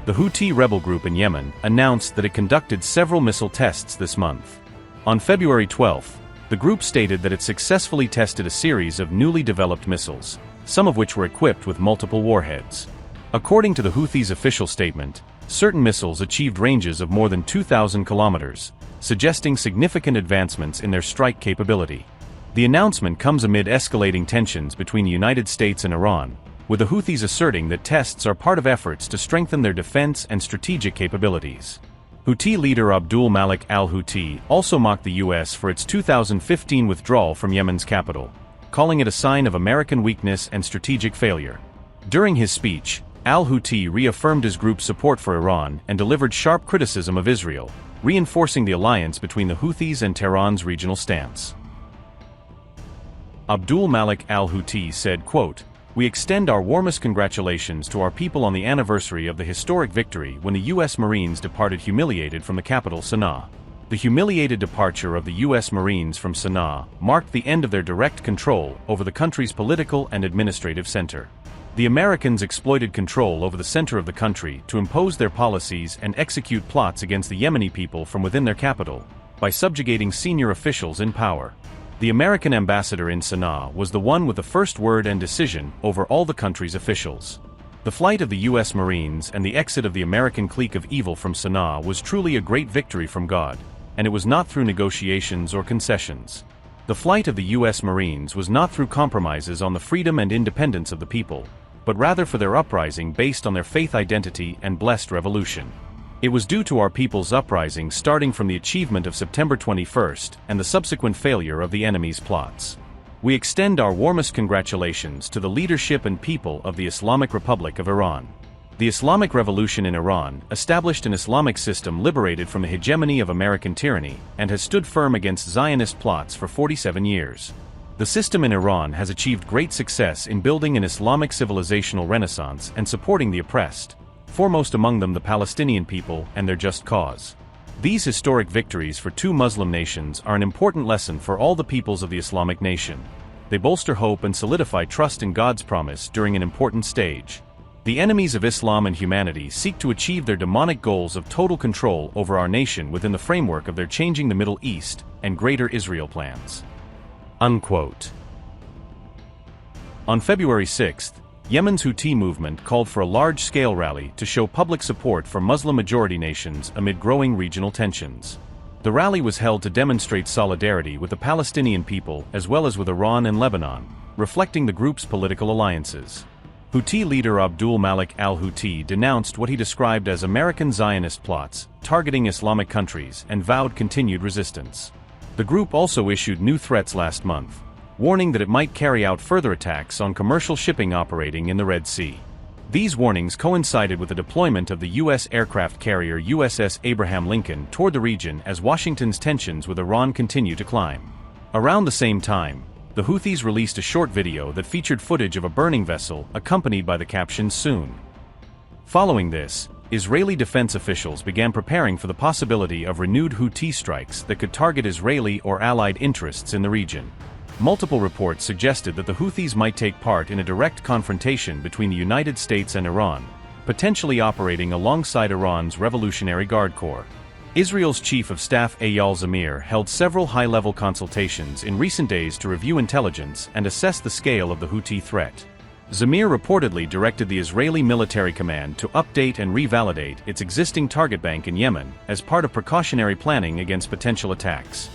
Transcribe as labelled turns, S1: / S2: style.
S1: The Houthi rebel group in Yemen announced that it conducted several missile tests this month. On February 12, the group stated that it successfully tested a series of newly developed missiles, some of which were equipped with multiple warheads. According to the Houthis' official statement, certain missiles achieved ranges of more than 2,000 kilometers, suggesting significant advancements in their strike capability. The announcement comes amid escalating tensions between the United States and Iran, with the Houthis asserting that tests are part of efforts to strengthen their defense and strategic capabilities. Houthi leader Abdul-Malik al-Houthi also mocked the U.S. for its 2015 withdrawal from Yemen's capital, calling it a sign of American weakness and strategic failure. During his speech, al-Houthi reaffirmed his group's support for Iran and delivered sharp criticism of Israel, reinforcing the alliance between the Houthis and Tehran's regional stance. Abdul-Malik al-Houthi said, quote, "We extend our warmest congratulations to our people on the anniversary of the historic victory when the U.S. Marines departed humiliated from the capital Sana'a. The humiliated departure of the U.S. Marines from Sana'a marked the end of their direct control over the country's political and administrative center. The Americans exploited control over the center of the country to impose their policies and execute plots against the Yemeni people from within their capital, by subjugating senior officials in power. The American ambassador in Sana'a was the one with the first word and decision over all the country's officials. The flight of the U.S. Marines and the exit of the American clique of evil from Sana'a was truly a great victory from God, and it was not through negotiations or concessions. The flight of the U.S. Marines was not through compromises on the freedom and independence of the people, but rather for their uprising based on their faith identity and blessed revolution. It was due to our people's uprising starting from the achievement of September 21st and the subsequent failure of the enemy's plots. We extend our warmest congratulations to the leadership and people of the Islamic Republic of Iran. The Islamic Revolution in Iran established an Islamic system liberated from the hegemony of American tyranny and has stood firm against Zionist plots for 47 years. The system in Iran has achieved great success in building an Islamic civilizational renaissance and supporting the oppressed, foremost among them the Palestinian people and their just cause. These historic victories for two Muslim nations are an important lesson for all the peoples of the Islamic nation. They bolster hope and solidify trust in God's promise during an important stage. The enemies of Islam and humanity seek to achieve their demonic goals of total control over our nation within the framework of their changing the Middle East and Greater Israel plans." Unquote. On February 6th, Yemen's Houthi movement called for a large-scale rally to show public support for Muslim-majority nations amid growing regional tensions. The rally was held to demonstrate solidarity with the Palestinian people as well as with Iran and Lebanon, reflecting the group's political alliances. Houthi leader Abdul-Malik al-Houthi denounced what he described as American Zionist plots, targeting Islamic countries, and vowed continued resistance. The group also issued new threats last month, warning that it might carry out further attacks on commercial shipping operating in the Red Sea. These warnings coincided with the deployment of the U.S. aircraft carrier USS Abraham Lincoln toward the region as Washington's tensions with Iran continue to climb. Around the same time, the Houthis released a short video that featured footage of a burning vessel accompanied by the caption "Soon." Following this, Israeli defense officials began preparing for the possibility of renewed Houthi strikes that could target Israeli or allied interests in the region. Multiple reports suggested that the Houthis might take part in a direct confrontation between the United States and Iran, potentially operating alongside Iran's Revolutionary Guard Corps. Israel's Chief of Staff Eyal Zamir held several high-level consultations in recent days to review intelligence and assess the scale of the Houthi threat. Zamir reportedly directed the Israeli military command to update and revalidate its existing target bank in Yemen as part of precautionary planning against potential attacks.